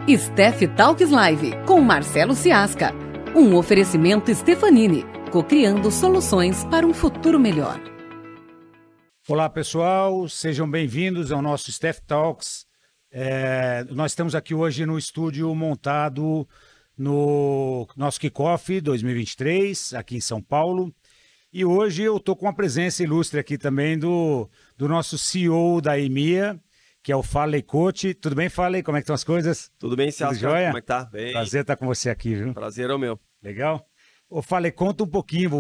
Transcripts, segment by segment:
Steph Talks Live, com Marcelo Ciasca. Um oferecimento Stefanini, co-criando soluções para um futuro melhor. Olá, pessoal. Sejam bem-vindos ao nosso Steph Talks. Nós estamos aqui hoje no estúdio montado no nosso Kickoff 2023, aqui em São Paulo. E hoje eu estou com uma presença ilustre aqui também do nosso CEO da EMEA, que é o Farley Coach. Tudo bem, Farley? Como é que estão as coisas? Tudo bem, Ciasca? Joia? Como é que tá? Bem. Prazer estar com você aqui, viu? Prazer é o meu. Legal. Ô, Farley, conta um pouquinho.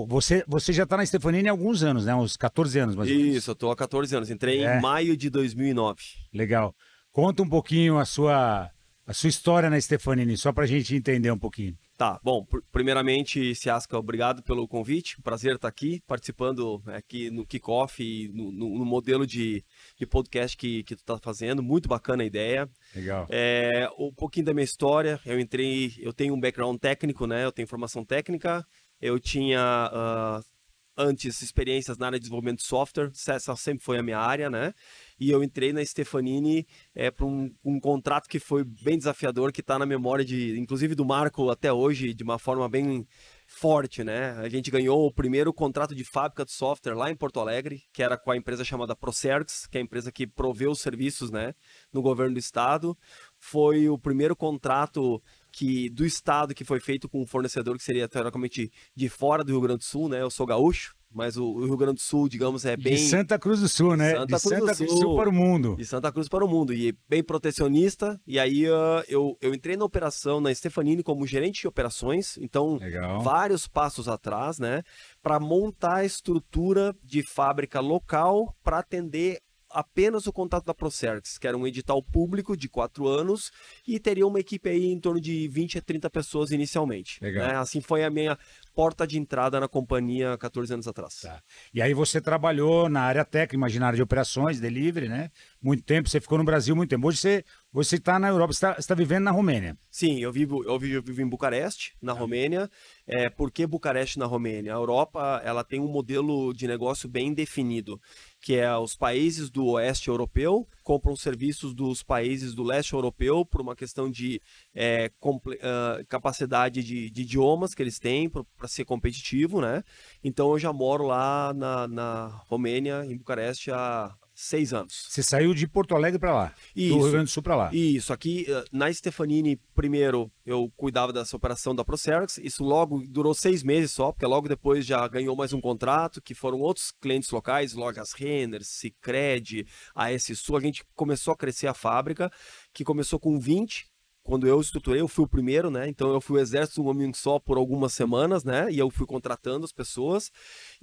Você já está na Stefanini há alguns anos, né? Uns 14 anos, mais ou menos. Isso, eu tô há 14 anos. Entrei em maio de 2009. Legal. Conta um pouquinho a sua história na Stefanini, só para a gente entender um pouquinho. Tá, bom, primeiramente, Ciasca, obrigado pelo convite. Prazer estar aqui, participando aqui no Kickoff e no modelo de podcast que tu tá fazendo. Muito bacana a ideia. Legal. Um pouquinho da minha história. Eu tenho um background técnico, né? Eu tenho formação técnica. Eu tinha antes experiências na área de desenvolvimento de software. Essa sempre foi a minha área, né? E eu entrei na Stefanini para um contrato que foi bem desafiador, que está na memória inclusive do Marco até hoje, de uma forma bem forte, né? A gente ganhou o primeiro contrato de fábrica de software lá em Porto Alegre, que era com a empresa chamada Procergs, que é a empresa que proveu os serviços, né, no governo do estado. Foi o primeiro contrato do estado que foi feito com um fornecedor que seria teoricamente de fora do Rio Grande do Sul, né? Eu sou gaúcho, mas o Rio Grande do Sul, digamos, é bem... De Santa Cruz do Sul, né? De Santa Cruz do Sul para o mundo. De Santa Cruz para o mundo. E bem protecionista. E aí eu entrei na operação, na Stefanini, como gerente de operações. Então, Legal. Vários passos atrás, né? Para montar a estrutura de fábrica local para atender apenas o contato da Procergs, que era um edital público de 4 anos e teria uma equipe aí em torno de 20 a 30 pessoas inicialmente. Legal. Né? Assim foi a minha porta de entrada na companhia 14 anos atrás. Tá. E aí você trabalhou na área técnica, imagina, área de operações, delivery, né? Muito tempo, você ficou no Brasil muito tempo. Hoje você está na Europa, você está vivendo na Romênia. Sim, eu vivo em Bucareste, na Romênia. Por que Bucareste, na Romênia? A Europa ela tem um modelo de negócio bem definido, que é os países do oeste europeu compram serviços dos países do leste europeu por uma questão de capacidade de idiomas que eles têm para ser competitivo, né? Então eu já moro lá na Romênia, em Bucareste, há 6 anos. Você saiu de Porto Alegre para lá, Isso, do Rio Grande do Sul para lá. Isso, aqui na Stefanini, primeiro eu cuidava dessa operação da Procergs, isso logo durou 6 meses só, porque logo depois já ganhou mais um contrato, que foram outros clientes locais, lojas Renner, Sicredi, AS Sul. A gente começou a crescer a fábrica, que começou com 20. Quando eu estruturei, eu fui o primeiro, né? Então eu fui o exército um homem só por algumas semanas, né? E eu fui contratando as pessoas.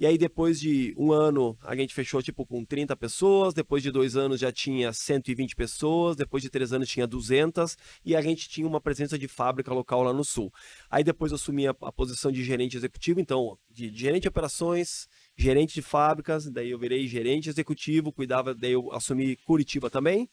E aí depois de 1 ano, a gente fechou tipo com 30 pessoas. Depois de 2 anos já tinha 120 pessoas. Depois de 3 anos tinha 200. E a gente tinha uma presença de fábrica local lá no sul. Aí depois eu assumi a posição de gerente executivo. Então, de gerente de operações, gerente de fábricas. Daí eu virei gerente executivo, daí eu assumi Curitiba também.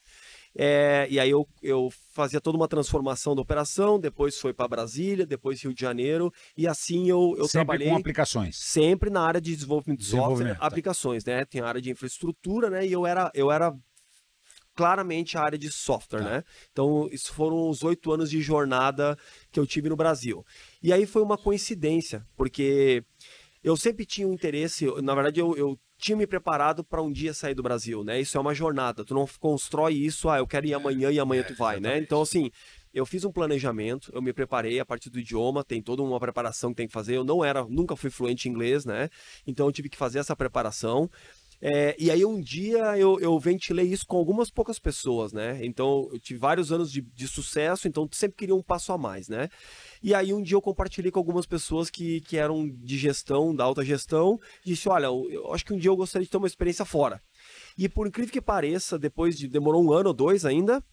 E aí eu fazia toda uma transformação da operação, depois foi para Brasília, depois Rio de Janeiro, e assim eu trabalhei... Sempre com aplicações? Sempre na área de desenvolvimento de software, aplicações, né? Tem a área de infraestrutura, né? E eu era claramente a área de software, né? Então, isso foram os 8 anos de jornada que eu tive no Brasil. E aí foi uma coincidência, porque eu sempre tinha um interesse, na verdade eu tinha me preparado para um dia sair do Brasil, né? Isso é uma jornada, tu não constrói isso, eu quero ir amanhã e amanhã tu vai, né? Então, assim, eu fiz um planejamento, eu me preparei a partir do idioma, tem toda uma preparação que tem que fazer, eu nunca fui fluente em inglês, né? Então eu tive que fazer essa preparação. E aí um dia eu ventilei isso com algumas poucas pessoas, né? Então eu tive vários anos de sucesso, então sempre queria um passo a mais, né? E aí um dia eu compartilhei com algumas pessoas que eram de gestão, da alta gestão, e disse, olha, eu acho que um dia eu gostaria de ter uma experiência fora. E por incrível que pareça, demorou 1 ano ou 2 ainda,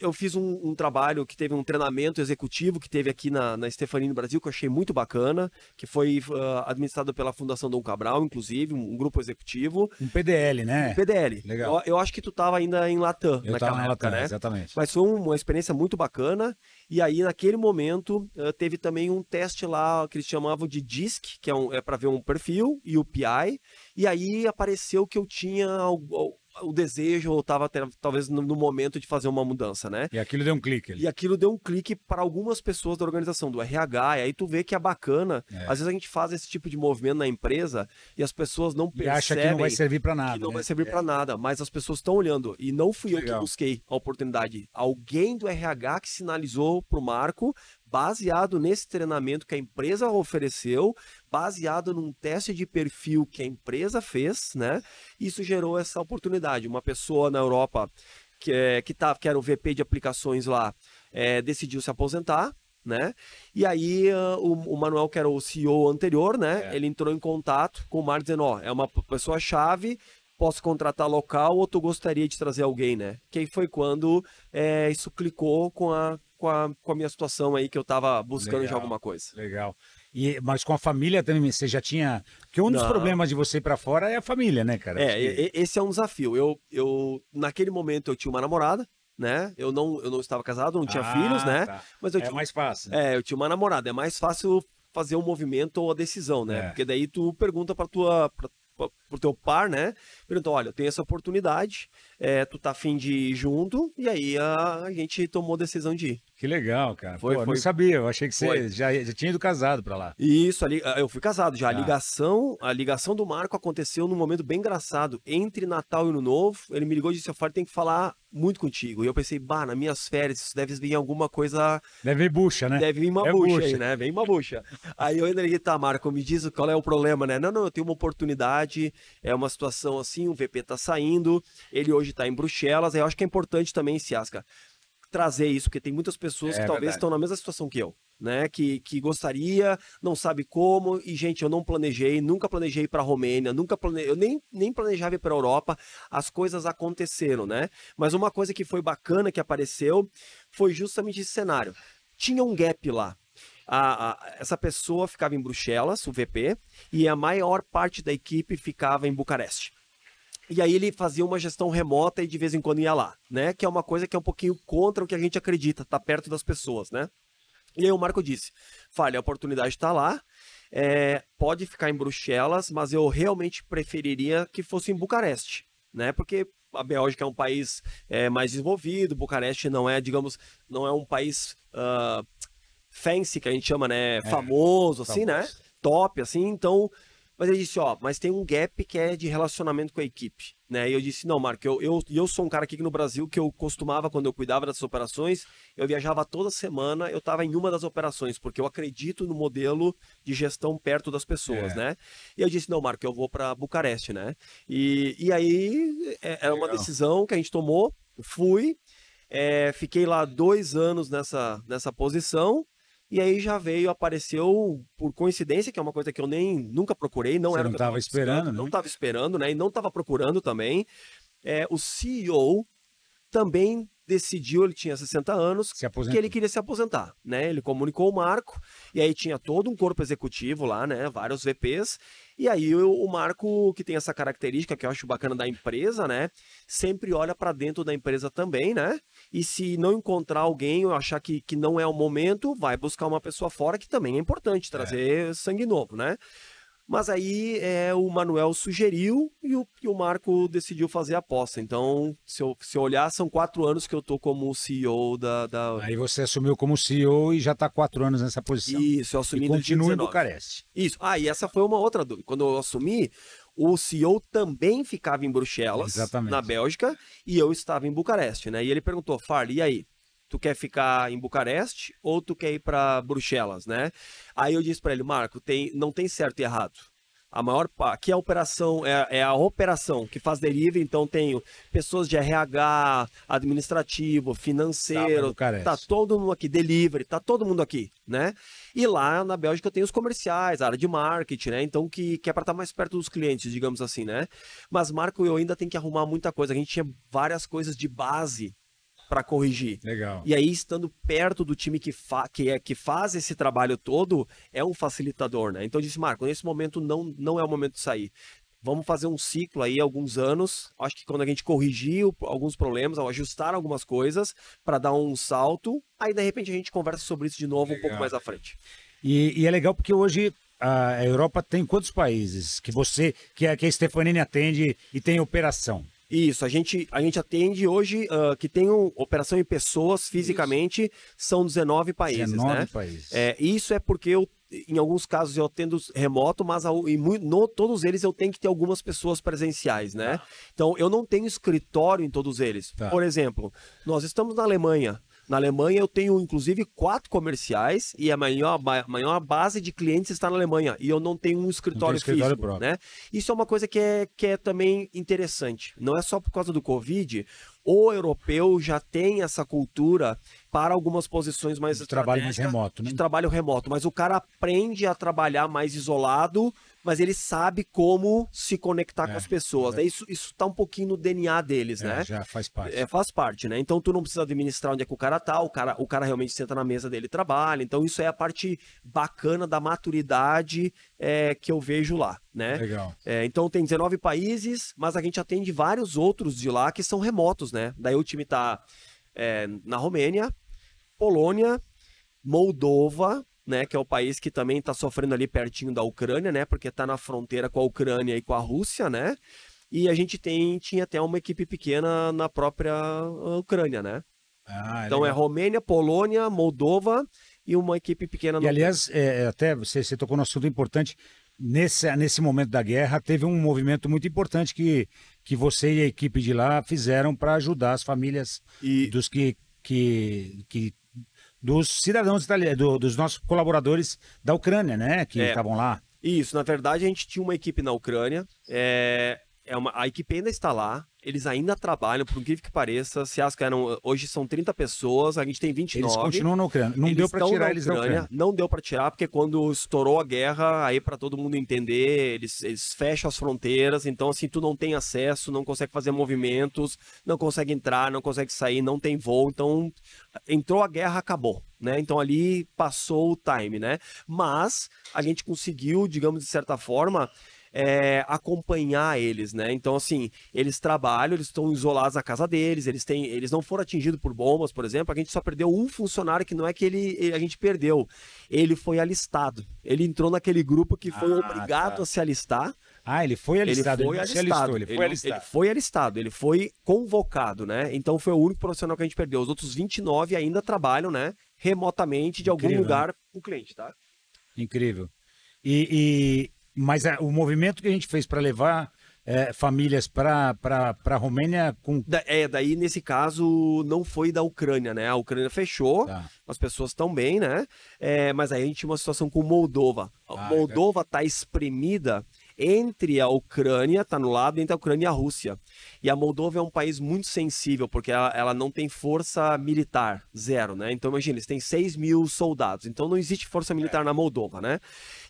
eu fiz um trabalho que teve um treinamento executivo que teve aqui na Stefanini Brasil, que eu achei muito bacana, que foi administrado pela Fundação Dom Cabral, inclusive, um grupo executivo. Um PDL, né? Um PDL. Legal. Eu acho que tu estava ainda em Latam naquela época, né? Exatamente. Mas foi uma experiência muito bacana, e aí naquele momento teve também um teste lá que eles chamavam de DISC, que é para ver um perfil, e o PI, e aí apareceu que eu tinha o desejo, ou estava talvez no momento de fazer uma mudança, né? E aquilo deu um clique. E aquilo deu um clique para algumas pessoas da organização, do RH, e aí tu vê que é bacana. Às vezes a gente faz esse tipo de movimento na empresa e as pessoas não percebem... E acha que não vai servir para nada. Que não vai servir para nada, mas as pessoas estão olhando. E não fui eu que busquei a oportunidade. Alguém do RH que sinalizou pro Marco, baseado nesse treinamento que a empresa ofereceu, baseado num teste de perfil que a empresa fez, né? Isso gerou essa oportunidade. Uma pessoa na Europa que era o VP de aplicações lá, decidiu se aposentar, né? E aí o Manuel, que era o CEO anterior, né? Ele entrou em contato com o Marco dizendo, ó, é uma pessoa-chave, posso contratar local ou tu gostaria de trazer alguém, né? Que aí foi quando isso clicou com a minha situação aí, que eu tava buscando já alguma coisa. Legal. Mas com a família também, você já tinha... Porque um dos problemas de você ir pra fora é a família, né, cara? Esse é um desafio. Naquele momento eu tinha uma namorada, né? Eu não estava casado, não tinha filhos, né? Tá. Mas mais fácil. Né? Eu tinha uma namorada. É mais fácil fazer um movimento ou a decisão, né? Porque daí tu pergunta pro teu par, né? Perguntou, olha, eu tenho essa oportunidade, tu tá afim de ir junto, e aí a gente tomou a decisão de ir. Que legal, cara. Eu não sabia, eu achei que você já tinha ido casado pra lá. Isso, eu fui casado já. A ligação do Marco aconteceu num momento bem engraçado. Entre Natal e Ano Novo, ele me ligou e disse, tem que falar muito contigo. E eu pensei, nas minhas férias, isso deve vir alguma coisa... Deve vir bucha, né? Deve vir uma bucha aí, né? Vem uma bucha. Aí eu ainda liguei, Marco, me diz qual é o problema, né? Não, eu tenho uma oportunidade, é uma situação assim, o VP tá saindo, ele hoje tá em Bruxelas, eu acho que é importante também, Siasca, trazer isso, porque tem muitas pessoas que talvez estão na mesma situação que eu, né? Que gostaria, não sabe como, e gente, eu não planejei, nunca planejei para a Romênia, eu nem planejava ir para a Europa, as coisas aconteceram, né? Mas uma coisa que foi bacana que apareceu foi justamente esse cenário. Tinha um gap lá. Essa pessoa ficava em Bruxelas, o VP, e a maior parte da equipe ficava em Bucareste. E aí ele fazia uma gestão remota e de vez em quando ia lá, né? Que é uma coisa que é um pouquinho contra o que a gente acredita, tá perto das pessoas, né? E aí o Marco disse, a oportunidade está lá, pode ficar em Bruxelas, mas eu realmente preferiria que fosse em Bucareste, né? Porque a Bélgica é um país mais desenvolvido, Bucareste não é, digamos, não é um país fancy, que a gente chama, né? Famoso, assim, né? Top, assim, então... Mas ele disse, mas tem um gap que é de relacionamento com a equipe, né? E eu disse, não, Marco, eu sou um cara aqui no Brasil que eu costumava, quando eu cuidava dessas operações, eu viajava toda semana, eu estava em uma das operações, porque eu acredito no modelo de gestão perto das pessoas, né? E eu disse, não, Marco, eu vou para Bucareste, né? E aí, era uma decisão que a gente tomou, fui, fiquei lá 2 anos nessa posição. E aí apareceu por coincidência, que é uma coisa que eu nunca procurei, não estava esperando, não estava esperando, né? E não estava procurando também. O CEO também decidiu, ele tinha 60 anos, que ele queria se aposentar, né? Ele comunicou o Marco, e aí tinha todo um corpo executivo lá, né? Vários VPs, e aí o Marco, que tem essa característica que eu acho bacana da empresa, né? Sempre olha para dentro da empresa também, né? E se não encontrar alguém ou achar que não é o momento, vai buscar uma pessoa fora, que também é importante, trazer sangue novo, né? Mas aí o Manuel sugeriu e o Marco decidiu fazer a aposta. Então, se eu olhar, são 4 anos que eu tô como CEO da... Aí você assumiu como CEO e já está 4 anos nessa posição. Isso, eu assumi e continua em Bucareste. Isso. E essa foi uma outra dúvida. Quando eu assumi, o CEO também ficava em Bruxelas, na Bélgica, e eu estava em Bucareste, né? E ele perguntou, Farley, e aí? Tu quer ficar em Bucareste ou tu quer ir para Bruxelas, né? Aí eu disse para ele, Marco, não tem certo e errado. Aqui a operação é a operação que faz delivery, então tenho pessoas de RH, administrativo, financeiro, tá todo mundo aqui, delivery, tá todo mundo aqui, né? E lá na Bélgica eu tenho os comerciais, a área de marketing, né? Então que é para estar mais perto dos clientes, digamos assim, né? Mas Marco, eu ainda tenho que arrumar muita coisa. A gente tinha várias coisas de base para corrigir. Legal. E aí, estando perto do time que faz esse trabalho todo, é um facilitador, né? Então eu disse, Marco, nesse momento não é o momento de sair. Vamos fazer um ciclo aí, alguns anos. Acho que quando a gente corrigir alguns problemas, ou ajustar algumas coisas, para dar um salto, aí de repente a gente conversa sobre isso de novo um pouco mais à frente. E é legal porque hoje a Europa tem quantos países que a Stefanini atende e tem operação? Isso, a gente atende hoje, que tem operação em pessoas fisicamente, são 19 países, 19 né? países. Isso é porque em alguns casos eu atendo remoto, mas todos eles eu tenho que ter algumas pessoas presenciais, né? Então eu não tenho escritório em todos eles. Por exemplo, nós estamos na Alemanha. Na Alemanha eu tenho inclusive 4 comerciais e a maior base de clientes está na Alemanha e eu não tenho um escritório físico, próprio, né? Isso é uma coisa que é também interessante. Não é só por causa do Covid. O europeu já tem essa cultura para algumas posições mais de trabalho mais remoto, né? De trabalho remoto, mas o cara aprende a trabalhar mais isolado, mas ele sabe como se conectar com as pessoas. Né? Isso tá um pouquinho no DNA deles, né? Já faz parte. Faz parte, né? Então tu não precisa administrar onde é que o cara tá, o cara realmente senta na mesa dele e trabalha. Então isso é a parte bacana da maturidade que eu vejo lá, né? Legal. Então tem 19 países, mas a gente atende vários outros de lá que são remotos, né? Daí o time tá na Romênia, Polônia, Moldova, né, que é o país que também está sofrendo ali pertinho da Ucrânia, né, porque está na fronteira com a Ucrânia e com a Rússia, né, e a gente tinha até uma equipe pequena na própria Ucrânia, né. Então legal. Romênia, Polônia, Moldova e uma equipe pequena. E aliás, até você tocou num assunto importante, nesse momento da guerra teve um movimento muito importante que você e a equipe de lá fizeram para ajudar as famílias dos cidadãos italianos, dos nossos colaboradores da Ucrânia, né, que estavam lá. Isso, na verdade a gente tinha uma equipe na Ucrânia, a equipe ainda está lá, eles ainda trabalham, por incrível que pareça, hoje são 30 pessoas, a gente tem 29. Eles continuam na Ucrânia, não deu para tirar eles da Ucrânia. Não deu para tirar, porque quando estourou a guerra, aí para todo mundo entender, eles fecham as fronteiras, então assim, tu não tem acesso, não consegue fazer movimentos, não consegue entrar, não consegue sair, não tem voo, então entrou a guerra, acabou, né? Então ali passou o time, né? Mas a gente conseguiu, digamos, de certa forma, acompanhar eles, né? Então, assim, eles trabalham, eles estão isolados na casa deles, eles não foram atingidos por bombas, por exemplo. A gente só perdeu um funcionário que não é que a gente perdeu. Ele foi alistado. Ele entrou naquele grupo que foi obrigado a se alistar. Ele foi alistado. Ele foi alistado, ele foi convocado, né? Então foi o único profissional que a gente perdeu. Os outros 29 ainda trabalham, né? Remotamente de algum lugar com o cliente, tá? Incrível. Mas o movimento que a gente fez para levar famílias para a Romênia... Daí nesse caso não foi da Ucrânia, né? A Ucrânia fechou, as pessoas estão bem, né? Mas aí a gente tinha uma situação com Moldova. Moldova está espremida entre a Ucrânia, está no lado, entre a Ucrânia e a Rússia. E a Moldova é um país muito sensível, porque ela não tem força militar, zero, né? Então imagina, eles têm 6 mil soldados, então não existe força militar na Moldova, né?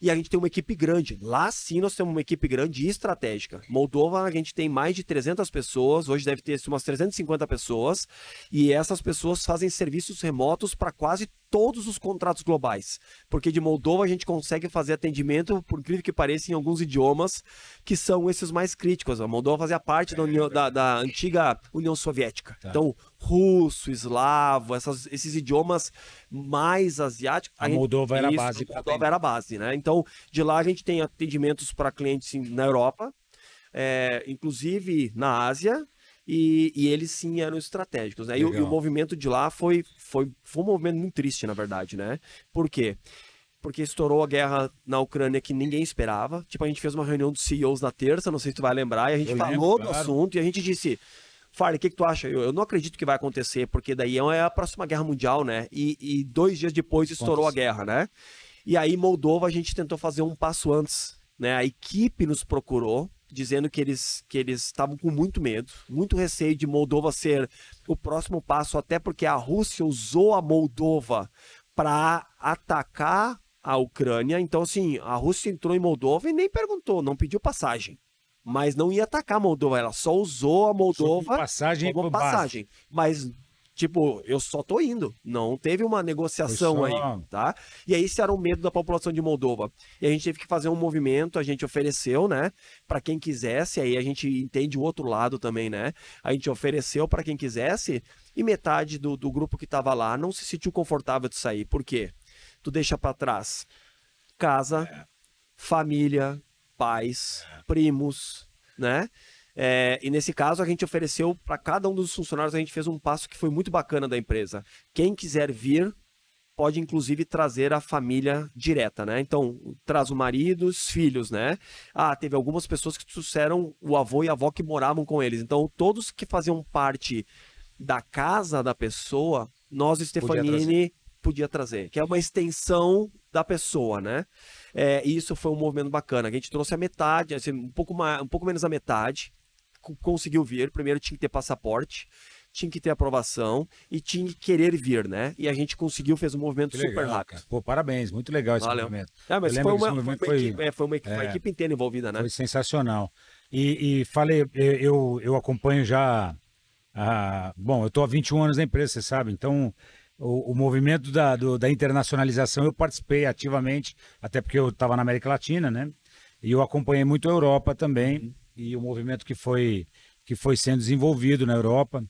E a gente tem uma equipe grande, lá sim nós temos uma equipe grande e estratégica. Moldova a gente tem mais de 300 pessoas, hoje deve ter umas 350 pessoas, e essas pessoas fazem serviços remotos para quase todos os contratos globais, porque de Moldova a gente consegue fazer atendimento, por incrível que pareça, em alguns idiomas que são esses mais críticos. A Moldova fazia parte da antiga União Soviética, então russo, eslavo, esses idiomas mais asiáticos. A Moldova era a base. A Moldova era a base, né? Então, de lá a gente tem atendimentos para clientes na Europa, inclusive na Ásia, e eles sim eram estratégicos, né? E o movimento de lá foi um movimento muito triste, na verdade, né? Por quê? Porque estourou a guerra na Ucrânia que ninguém esperava. Tipo, a gente fez uma reunião dos CEOs na terça, não sei se tu vai lembrar, e a gente falou do assunto, e a gente disse... Farley, o que tu acha? Eu não acredito que vai acontecer, porque daí é a próxima guerra mundial, né? E 2 dias depois estourou a guerra, né? E aí, Moldova, a gente tentou fazer um passo antes, né? A equipe nos procurou, dizendo que eles estavam com muito medo, muito receio de Moldova ser o próximo passo, até porque a Rússia usou a Moldova para atacar a Ucrânia. Então, assim, a Rússia entrou em Moldova e nem perguntou, não pediu passagem. Mas não ia atacar a Moldova, ela só usou a Moldova como passagem. Mas, tipo, eu só tô indo. Não teve uma negociação aí, tá? E aí esse era o medo da população de Moldova. E a gente teve que fazer um movimento, a gente ofereceu, né? Para quem quisesse, aí a gente entende o outro lado também, né? A gente ofereceu para quem quisesse e metade do grupo que tava lá não se sentiu confortável de sair. Por quê? Tu deixa para trás casa, família, pais, primos, né? E nesse caso, a gente ofereceu para cada um dos funcionários, a gente fez um passo que foi muito bacana da empresa. Quem quiser vir, pode inclusive trazer a família direta, né? Então, traz o marido, os filhos, né? Teve algumas pessoas que trouxeram o avô e a avó que moravam com eles. Então, todos que faziam parte da casa da pessoa, nós, Stefanini, podia trazer, que é uma extensão da pessoa, né? E isso foi um movimento bacana. A gente trouxe a metade, assim, um pouco menos a metade, conseguiu vir. Primeiro tinha que ter passaporte, tinha que ter aprovação e tinha que querer vir, né? E a gente conseguiu, fez um movimento super rápido. Pô, parabéns, muito legal esse movimento. Mas foi uma equipe inteira envolvida, né? Foi sensacional. E falei, eu acompanho já... bom, eu estou há 21 anos na empresa, você sabe, então o movimento da internacionalização eu participei ativamente, até porque eu estava na América Latina, né? E eu acompanhei muito a Europa também, e o movimento que foi sendo desenvolvido na Europa.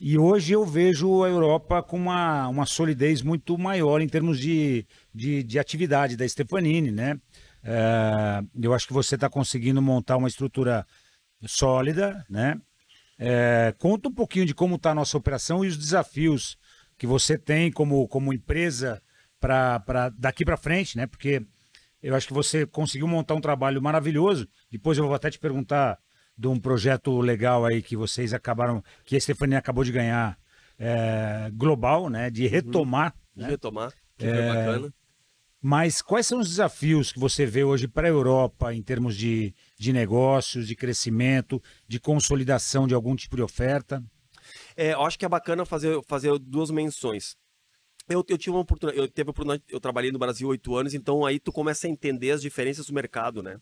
E hoje eu vejo a Europa com uma solidez muito maior em termos de atividade da Stefanini, né? Eu acho que você está conseguindo montar uma estrutura sólida, né? Conta um pouquinho de como está a nossa operação e os desafios que você tem como empresa para daqui para frente, né? Porque eu acho que você conseguiu montar um trabalho maravilhoso. Depois eu vou até te perguntar de um projeto legal aí que vocês acabaram, que a Stefanini acabou de ganhar, global, né? De retomar. De retomar, que foi bacana. Mas quais são os desafios que você vê hoje para a Europa em termos de negócios, de crescimento, de consolidação de algum tipo de oferta? Eu acho que é bacana fazer duas menções. Eu tive uma oportunidade, eu trabalhei no Brasil 8 anos, então aí tu começa a entender as diferenças do mercado, né?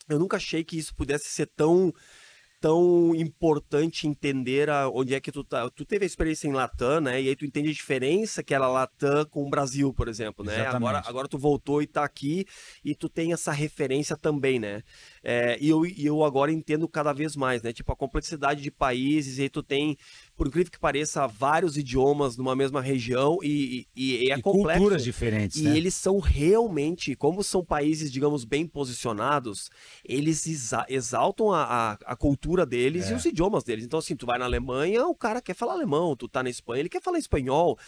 Eu nunca achei que isso pudesse ser tão importante entender onde é que tu tá. Tu teve a experiência em Latam, né? E aí tu entende a diferença que era Latam com o Brasil, por exemplo, né? Agora tu voltou e tá aqui e tu tem essa referência também, né? E eu agora entendo cada vez mais, né? Tipo, a complexidade de países, e aí tu tem, por incrível que pareça, vários idiomas numa mesma região e é complexo. Culturas diferentes, e né? eles são realmente, como são países, digamos, bem posicionados, eles exaltam a cultura deles e os idiomas deles. Então, assim, tu vai na Alemanha, o cara quer falar alemão, tu tá na Espanha, ele quer falar espanhol.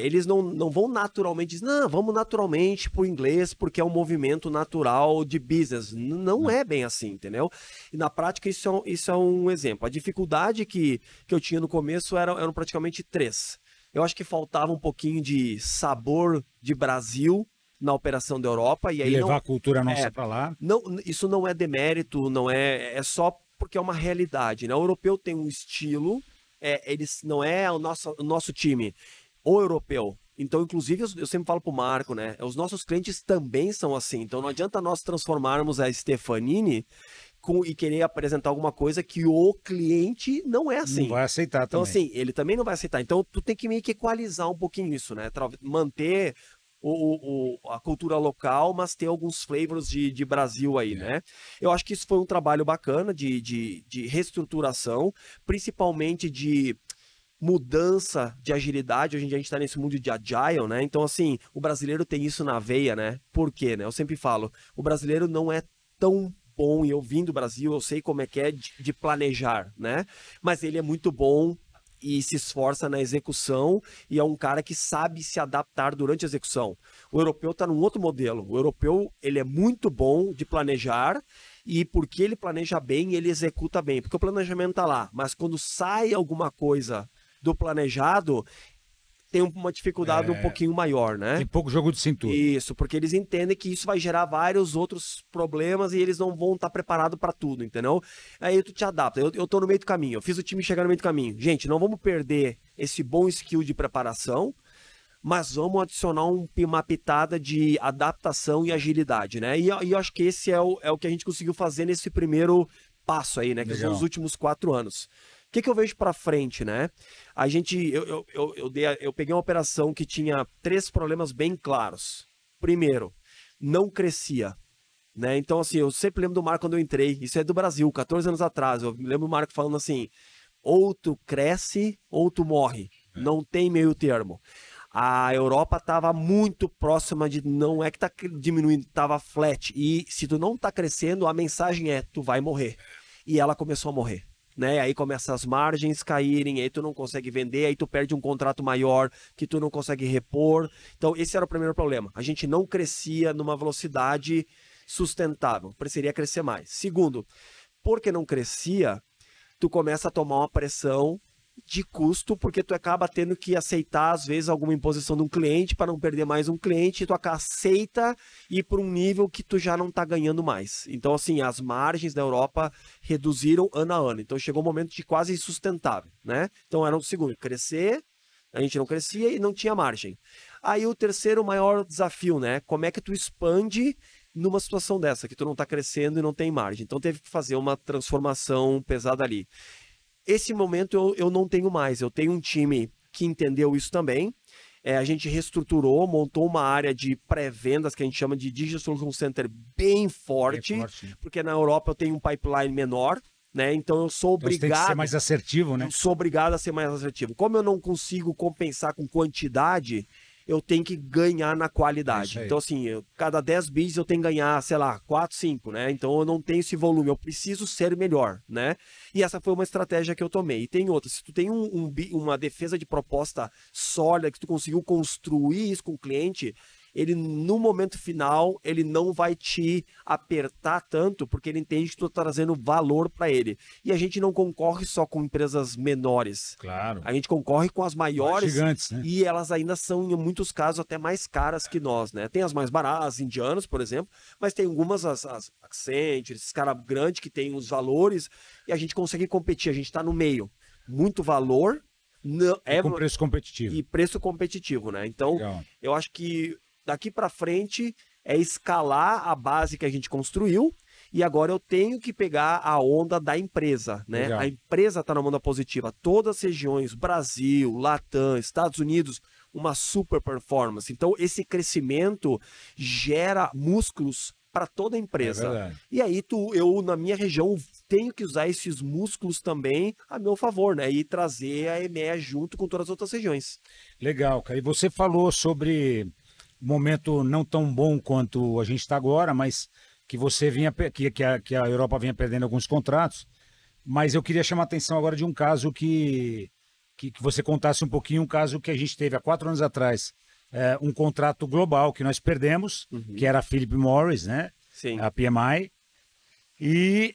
Eles não vão naturalmente dizer, não, vamos naturalmente pro inglês, porque é um movimento natural de business. Não é bem assim, entendeu? E na prática isso é um exemplo. A dificuldade que eu tinha no começo eram praticamente 3. Eu acho que faltava um pouquinho de sabor de Brasil na operação da Europa. E aí levar a cultura nossa para lá. Isso não é demérito, é só porque é uma realidade, né? O europeu tem um estilo, eles não é o nosso time, o europeu. Então, inclusive, eu sempre falo pro Marco, né? Os nossos clientes também são assim. Então, não adianta nós transformarmos a Stefanini e querer apresentar alguma coisa que o cliente não é assim. Não vai aceitar então, também. Então, assim, ele também não vai aceitar. Então, tu tem que meio que equalizar um pouquinho isso, né? Manter a cultura local, mas ter alguns flavors de Brasil aí, né? Eu acho que isso foi um trabalho bacana de reestruturação, principalmente de mudança de agilidade. Hoje em dia a gente está nesse mundo de agile, né? Então, assim, o brasileiro tem isso na veia, né? Por quê, né? Eu sempre falo, o brasileiro não é tão bom, e eu vim do Brasil, eu sei como é que é de planejar, né? Mas ele é muito bom e se esforça na execução, e é um cara que sabe se adaptar durante a execução. O europeu está num outro modelo. O europeu, ele é muito bom de planejar, e porque ele planeja bem, ele executa bem, porque o planejamento está lá, mas quando sai alguma coisa do planejado, tem uma dificuldade um pouquinho maior, né? Tem pouco jogo de cintura. Isso, porque eles entendem que isso vai gerar vários outros problemas e eles não vão estar preparados para tudo, entendeu? Aí tu te adapta. Eu tô no meio do caminho, eu fiz o time chegar no meio do caminho. Gente, não vamos perder esse bom skill de preparação, mas vamos adicionar uma pitada de adaptação e agilidade, né? E eu acho que esse é o que a gente conseguiu fazer nesse primeiro passo aí, né? Que são os últimos 4 anos. O que eu vejo para frente, né? Eu peguei uma operação que tinha 3 problemas bem claros. Primeiro, não crescia, né? Então, assim, eu sempre lembro do Marco quando eu entrei. Isso é do Brasil, 14 anos atrás. Eu lembro do Marco falando assim, ou tu cresce ou tu morre. Não tem meio termo. A Europa estava muito próxima de, não é que tá diminuindo, estava flat. E se tu não tá crescendo, a mensagem é, tu vai morrer. e ela começou a morrer. Né? Aí começam as margens caírem, aí tu não consegue vender, aí tu perde um contrato maior que tu não consegue repor. Então esse era o primeiro problema. A gente não crescia numa velocidade sustentável, precisaria crescer mais. Segundo, porque não crescia, tu começa a tomar uma pressão de custo, porque tu acaba tendo que aceitar, às vezes, alguma imposição de um cliente para não perder mais um cliente, e tu aceita ir para um nível que tu já não está ganhando mais. Então, assim, as margens da Europa reduziram ano a ano. Então, chegou um momento de quase insustentável, né? Então, era o segundo, crescer, a gente não crescia e não tinha margem. Aí, o terceiro maior desafio, né? Como é que tu expande numa situação dessa, que tu não está crescendo e não tem margem? Então, teve que fazer uma transformação pesada ali. Esse momento eu não tenho mais, eu tenho um time que entendeu isso também, a gente reestruturou, montou uma área de pré-vendas que a gente chama de Digital Solution Center bem forte, porque na Europa eu tenho um pipeline menor, né? Então eu sou obrigado... Então, tem que ser mais assertivo, né? Eu sou obrigado a ser mais assertivo. Como eu não consigo compensar com quantidade, eu tenho que ganhar na qualidade. Então, assim, cada 10 bids eu tenho que ganhar, sei lá, 4, 5, né? Então, eu não tenho esse volume, eu preciso ser melhor, né? E essa foi uma estratégia que eu tomei. E tem outra, se tu tem uma defesa de proposta sólida, que tu conseguiu construir isso com o cliente, ele, no momento final, ele não vai te apertar tanto, porque ele entende que tu tá trazendo valor para ele. E a gente não concorre só com empresas menores. Claro. A gente concorre com as maiores, gigantes, né? E elas ainda são, em muitos casos, até mais caras que nós, né? Tem as mais baratas, as indianas, por exemplo, mas tem algumas, as Accenture, esses caras grandes que têm os valores, e a gente consegue competir, a gente tá no meio. Muito valor... com preço competitivo. E preço competitivo, né? Então, legal. Eu acho que daqui para frente é escalar a base que a gente construiu e agora eu tenho que pegar a onda da empresa, né? Legal. A empresa está na onda positiva. Todas as regiões, Brasil, Latam, Estados Unidos, uma super performance. Então esse crescimento gera músculos para toda a empresa. E aí eu, na minha região, tenho que usar esses músculos também a meu favor, né? E trazer a EMEA junto com todas as outras regiões. Legal, cara. E você falou sobre momento não tão bom quanto a gente está agora, mas que você que a Europa vinha perdendo alguns contratos. Mas eu queria chamar a atenção agora de um caso que você contasse um pouquinho, um caso que a gente teve há 4 anos atrás, um contrato global que nós perdemos, que era a Philip Morris, né? Sim. A PMI. E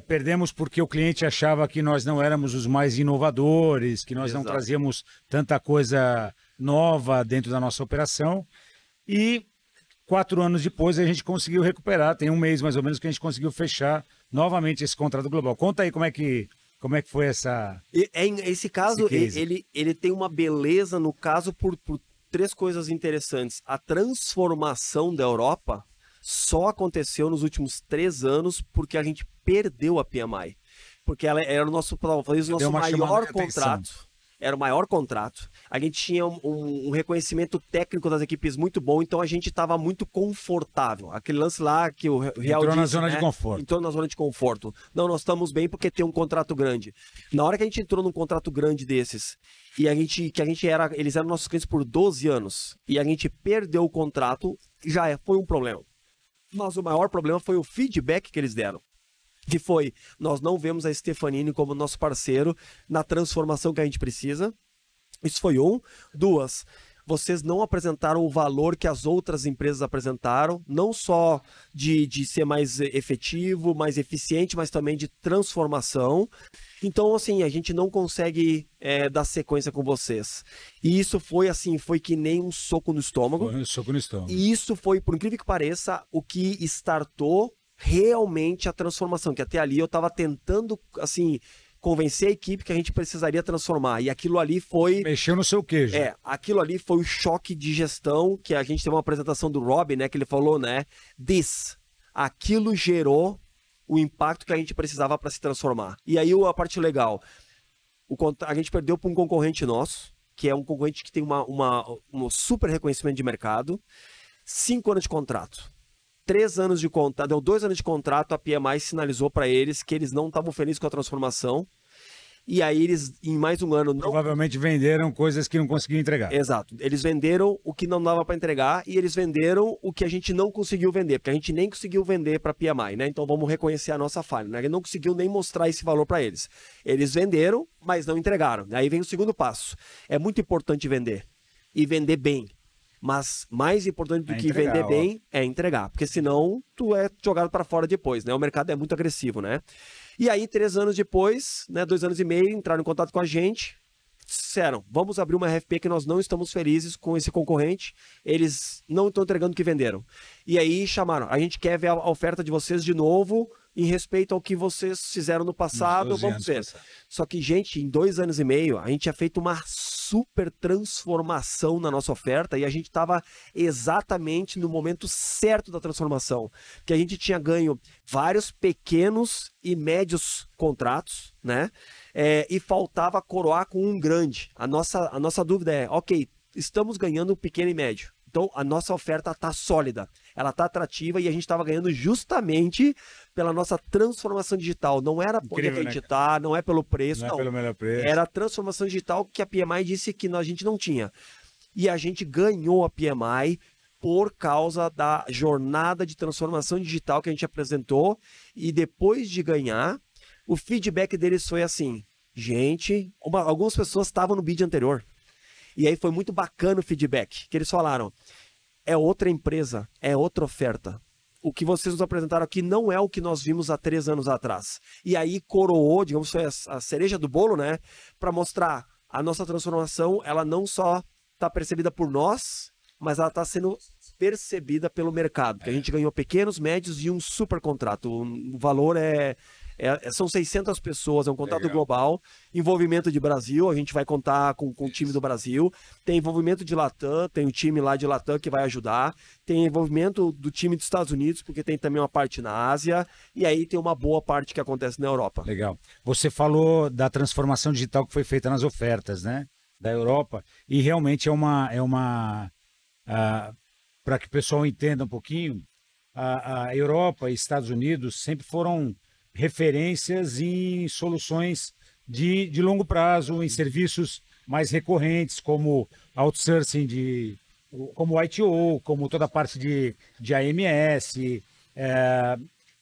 perdemos porque o cliente achava que nós não éramos os mais inovadores, que nós não trazíamos tanta coisa nova dentro da nossa operação. E 4 anos depois a gente conseguiu recuperar, tem um mês mais ou menos que a gente conseguiu fechar novamente esse contrato global. Conta aí como é que foi essa... Esse caso, ele tem uma beleza no caso por 3 coisas interessantes. A transformação da Europa só aconteceu nos últimos 3 anos porque a gente perdeu a PMI. Porque ela era o nosso maior contrato. Era o maior contrato. A gente tinha um reconhecimento técnico das equipes muito bom, então a gente estava muito confortável. Aquele lance lá que o Real entrou na zona de conforto. Entrou na zona de conforto. Não, nós estamos bem porque tem um contrato grande. Na hora que a gente entrou num contrato grande desses, e eles eram nossos clientes por 12 anos, e a gente perdeu o contrato, foi um problema. Mas o maior problema foi o feedback que eles deram. Que foi, nós não vemos a Stefanini como nosso parceiro na transformação que a gente precisa. Isso foi 1. 2, vocês não apresentaram o valor que as outras empresas apresentaram, não só de ser mais efetivo, mais eficiente, mas também de transformação. Então, assim, a gente não consegue dar sequência com vocês. E isso foi que nem um soco no estômago. Foi um soco no estômago. E isso foi, por incrível que pareça, o que startou realmente a transformação, que até ali eu estava tentando, assim, convencer a equipe que a gente precisaria transformar, e aquilo ali foi... Mexeu no seu queijo. Aquilo ali foi o choque de gestão, que a gente teve uma apresentação do Rob, né, que ele falou, né, aquilo gerou o impacto que a gente precisava para se transformar. E aí a parte legal, a gente perdeu para um concorrente nosso, que é um concorrente que tem um super reconhecimento de mercado, 5 anos de contrato. 3 anos de contrato, deu 2 anos de contrato, a PMI sinalizou para eles que eles não estavam felizes com a transformação. E aí eles, em mais um ano... Provavelmente venderam coisas que não conseguiam entregar. Exato. Eles venderam o que não dava para entregar e eles venderam o que a gente não conseguiu vender, porque a gente nem conseguiu vender para a PMI, né? Então vamos reconhecer a nossa falha, né? A gente não conseguiu nem mostrar esse valor para eles. Eles venderam, mas não entregaram. Aí vem o segundo passo. É muito importante vender e vender bem. Mas mais importante do que vender bem é entregar, porque senão tu é jogado para fora depois, né? O mercado é muito agressivo, né? E aí, 3 anos depois, né, 2 anos e meio, entraram em contato com a gente, disseram, vamos abrir uma RFP que nós não estamos felizes com esse concorrente, eles não estão entregando o que venderam. E aí chamaram, a gente quer ver a oferta de vocês de novo, em respeito ao que vocês fizeram no passado, vamos ver. Só que, gente, em 2 anos e meio, a gente tinha feito uma super transformação na nossa oferta e a gente estava exatamente no momento certo da transformação. Que a gente tinha ganho vários pequenos e médios contratos, né? E faltava coroar com um grande. A nossa dúvida é, ok, estamos ganhando um pequeno e médio. Então, a nossa oferta está sólida, ela está atrativa e a gente estava ganhando justamente pela nossa transformação digital. Não era onde a gente está, não é pelo preço, não. É pelo melhor preço. Era a transformação digital que a PMI disse que a gente não tinha. E a gente ganhou a PMI por causa da jornada de transformação digital que a gente apresentou. E depois de ganhar, o feedback deles foi assim, gente, algumas pessoas estavam no bid anterior. E aí foi muito bacana o feedback, que eles falaram, é outra empresa, é outra oferta. O que vocês nos apresentaram aqui não é o que nós vimos há 3 anos atrás. E aí coroou, digamos, foi a cereja do bolo, né? Para mostrar a nossa transformação, ela não só está percebida por nós, mas ela está sendo percebida pelo mercado. Que a gente ganhou pequenos, médios e um super contrato. O valor são 600 pessoas, é um contrato global, envolvimento de Brasil, a gente vai contar com o time do Brasil, tem envolvimento de Latam, tem o time lá de Latam que vai ajudar, tem envolvimento do time dos Estados Unidos, porque tem também uma parte na Ásia, e aí tem uma boa parte que acontece na Europa. Legal. Você falou da transformação digital que foi feita nas ofertas, né, da Europa, e realmente para que o pessoal entenda um pouquinho, a Europa e Estados Unidos sempre foram referências em soluções de longo prazo, em serviços mais recorrentes, como outsourcing, como ITO, como toda a parte de AMS,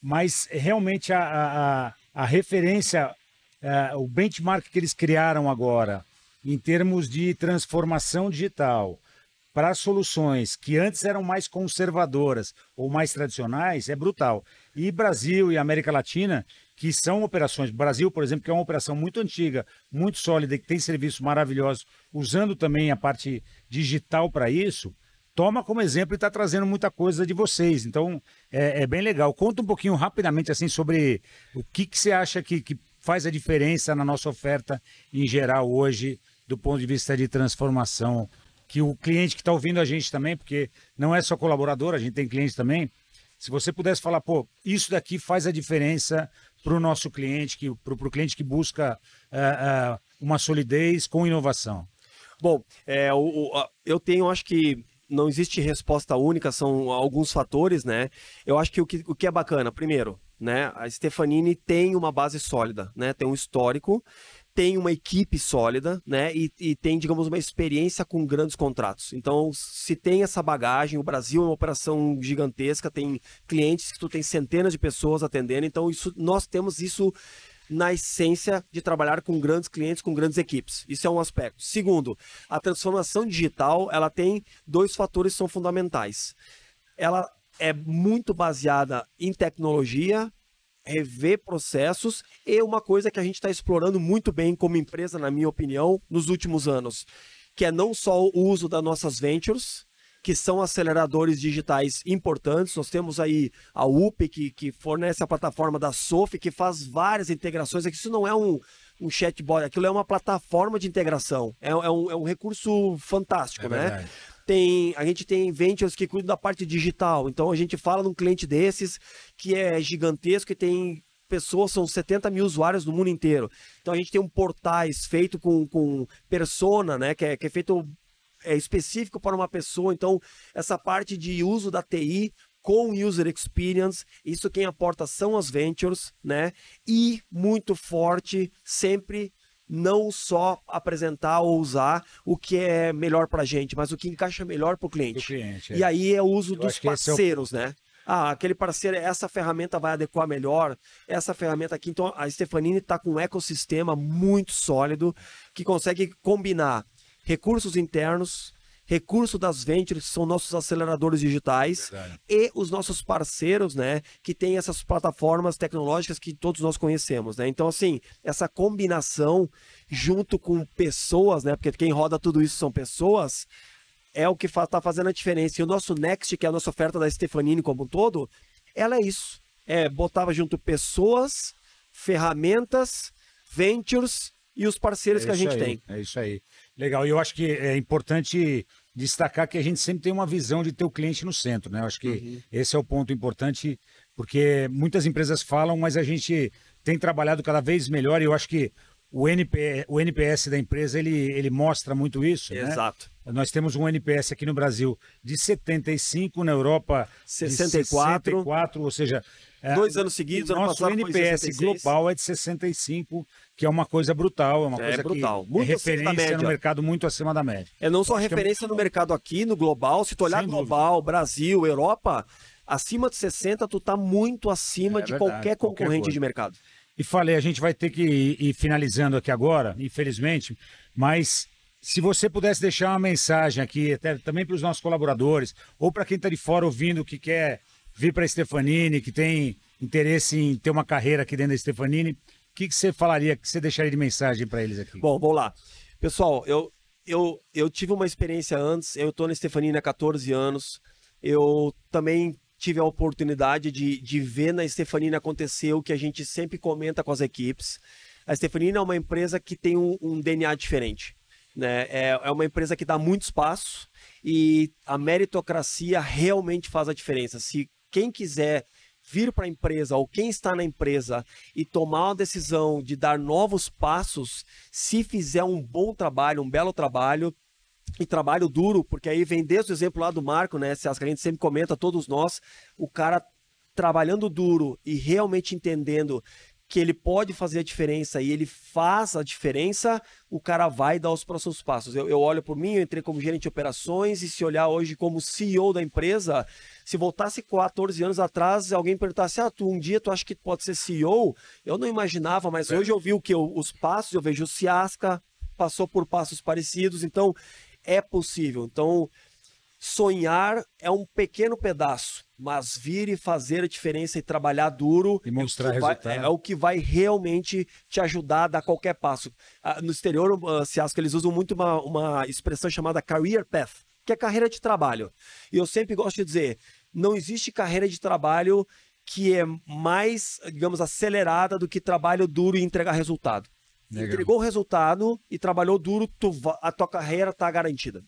mas realmente a referência, o benchmark que eles criaram agora, em termos de transformação digital, para soluções que antes eram mais conservadoras ou mais tradicionais, é brutal. E Brasil e América Latina, que são operações, Brasil, por exemplo, que é uma operação muito antiga, muito sólida, que tem serviços maravilhosos, usando também a parte digital para isso, toma como exemplo e está trazendo muita coisa de vocês. Então, é bem legal. Conta um pouquinho rapidamente assim sobre o que você acha que faz a diferença na nossa oferta em geral hoje, do ponto de vista de transformação, que o cliente que está ouvindo a gente também, porque não é só colaborador, a gente tem cliente também, se você pudesse falar, pô, isso daqui faz a diferença para o nosso cliente, para o cliente que busca uma solidez com inovação. Bom, eu acho que não existe resposta única, são alguns fatores, né? Eu acho que o que é bacana, primeiro, né? A Stefanini tem uma base sólida, né? Tem um histórico, tem uma equipe sólida, né? E tem, digamos, uma experiência com grandes contratos. Então, se tem essa bagagem, o Brasil é uma operação gigantesca, tem clientes que tu tem centenas de pessoas atendendo, então nós temos isso na essência de trabalhar com grandes clientes, com grandes equipes. Isso é um aspecto. Segundo, a transformação digital, ela tem 2 fatores que são fundamentais. Ela é muito baseada em tecnologia, rever processos, e uma coisa que a gente está explorando muito bem como empresa, na minha opinião, nos últimos anos, que é não só o uso das nossas ventures, que são aceleradores digitais importantes. Nós temos aí a UP, que fornece a plataforma da Sophie, que faz várias integrações. Isso não é um chatbot, aquilo é uma plataforma de integração. É um recurso fantástico, né? Verdade. A gente tem ventures que cuidam da parte digital. Então a gente fala num cliente desses que é gigantesco e tem pessoas, são 70 mil usuários no mundo inteiro. Então a gente tem portais feito com persona, né? Que é feito específico para uma pessoa. Então essa parte de uso da TI com user experience, isso quem aporta são as ventures, né? E muito forte sempre não só apresentar ou usar o que é melhor para a gente, mas o que encaixa melhor para o cliente. E aí é o uso dos parceiros, né? Aquele parceiro, essa ferramenta vai adequar melhor, essa ferramenta aqui. Então, a Stefanini está com um ecossistema muito sólido, que consegue combinar recursos internos, recurso das ventures, que são nossos aceleradores digitais, e os nossos parceiros, né, que tem essas plataformas tecnológicas que todos nós conhecemos, né? Então, assim, essa combinação junto com pessoas, né, porque quem roda tudo isso são pessoas, é o que está fazendo a diferença. E o nosso Next, que é a nossa oferta da Stefanini como um todo, ela é isso. Botava junto pessoas, ferramentas, ventures e os parceiros que a gente tem. É isso aí. Legal. E eu acho que é importante destacar que a gente sempre tem uma visão de ter o cliente no centro, né? Eu acho que esse é o ponto importante, porque muitas empresas falam, mas a gente tem trabalhado cada vez melhor e eu acho que o NPS da empresa, ele mostra muito isso, Exato. Né? Nós temos um NPS aqui no Brasil de 75, na Europa 64, ou seja... 2 anos seguidos, ano nosso NPS global é de 65, que é uma coisa brutal, é uma coisa brutal. Que é referência no mercado muito acima da média. É não só referência no mercado aqui, no global, se tu olhar global, Brasil, Europa, acima de 60, tu tá muito acima de qualquer concorrente de mercado. E falei, a gente vai ter que ir finalizando aqui agora, infelizmente, mas se você pudesse deixar uma mensagem aqui, até também para os nossos colaboradores, ou para quem está de fora ouvindo que quer vir para a Stefanini, que tem interesse em ter uma carreira aqui dentro da Stefanini, o que você falaria, que você deixaria de mensagem para eles aqui? Bom, vamos lá. Pessoal, eu tive uma experiência antes, eu estou na Stefanini há 14 anos, eu também tive a oportunidade de ver na Stefanini acontecer o que a gente sempre comenta com as equipes. A Stefanini é uma empresa que tem um DNA diferente, né? É uma empresa que dá muito espaço e a meritocracia realmente faz a diferença. Se quem quiser vir para a empresa ou quem está na empresa e tomar uma decisão de dar novos passos, se fizer um bom trabalho, um belo trabalho, e trabalho duro, porque aí vem desde o exemplo lá do Marco, né, que a gente sempre comenta, todos nós, o cara trabalhando duro e realmente entendendo que ele pode fazer a diferença e ele faz a diferença, o cara vai dar os próximos passos. Eu olho por mim, eu entrei como gerente de operações e se olhar hoje como CEO da empresa, se voltasse 14 anos atrás, alguém perguntasse, um dia tu acha que pode ser CEO? Eu não imaginava, mas hoje eu vi os passos, eu vejo o Ciasca, passou por passos parecidos, então é possível. Então, sonhar é um pequeno pedaço, mas vir e fazer a diferença e trabalhar duro e mostrar resultado é o que vai realmente te ajudar a dar qualquer passo. No exterior, Ciasca, eles usam muito uma expressão chamada career path, que é carreira de trabalho. E eu sempre gosto de dizer, não existe carreira de trabalho que é mais, digamos, acelerada do que trabalho duro e entregar resultado. Legal. Entregou o resultado e trabalhou duro, a tua carreira está garantida.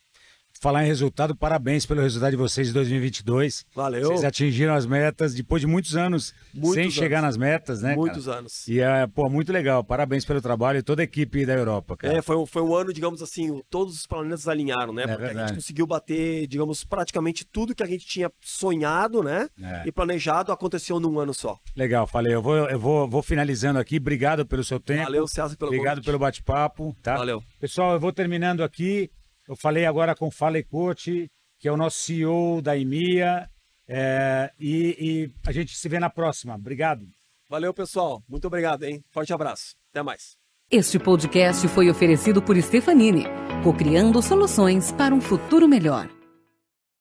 Falar em resultado, parabéns pelo resultado de vocês de 2022. Valeu. Vocês atingiram as metas depois de muitos anos sem chegar nas metas, né, Muitos cara? anos. E muito legal. Parabéns pelo trabalho e toda a equipe da Europa, cara. Foi um ano, digamos assim, todos os planetas alinharam, né? Porque a gente conseguiu bater, digamos, praticamente tudo que a gente tinha sonhado, né? E planejado aconteceu num ano só. Legal, falei. Eu vou finalizando aqui. Obrigado pelo seu tempo. Valeu, César, pelo Obrigado convite. pelo bate-papo, tá? Valeu. Pessoal, eu vou terminando aqui. Eu falei agora com o Fale Coach, que é o nosso CEO da EMEA, e a gente se vê na próxima. Obrigado. Valeu, pessoal. Muito obrigado, hein? Forte abraço. Até mais. Este podcast foi oferecido por Stefanini, co-criando soluções para um futuro melhor.